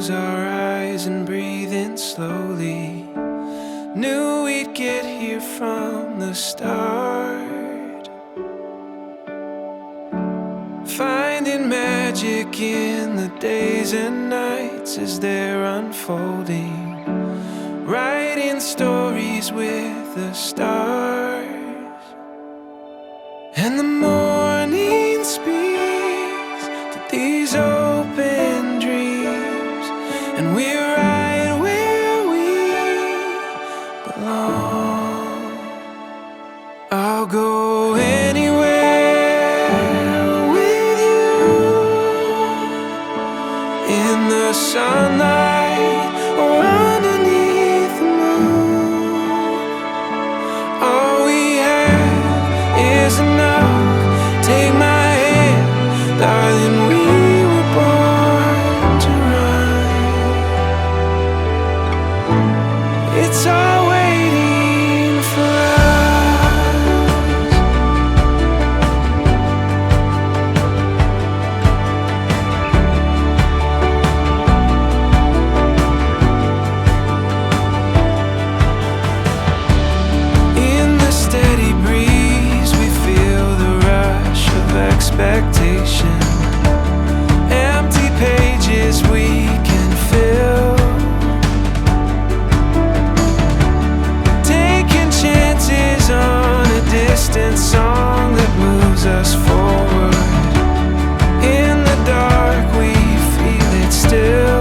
close our eyes and breathe in slowly. Knew we'd get here from the start. Finding magic in the days and nights as they're unfolding. Writing stories with the stars. And the morning speaks to these open dreams, and we're right where we belong. I'll go anywhere with you, in the sunlight or underneath the moon. All we have is enough. Take my hand, darling, we were born to run. It's all waiting for expectation. Empty pages we can fill, taking chances on a distant song that moves us forward. In the dark we feel it still.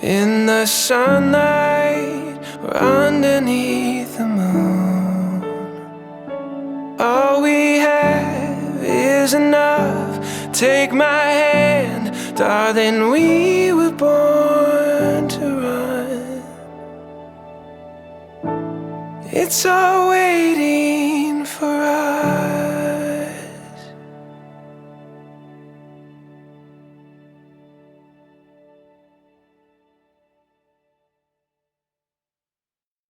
In the sunlight or underneath the moon. All we have is enough. Take my hand, darling, we were born to run. It's all waiting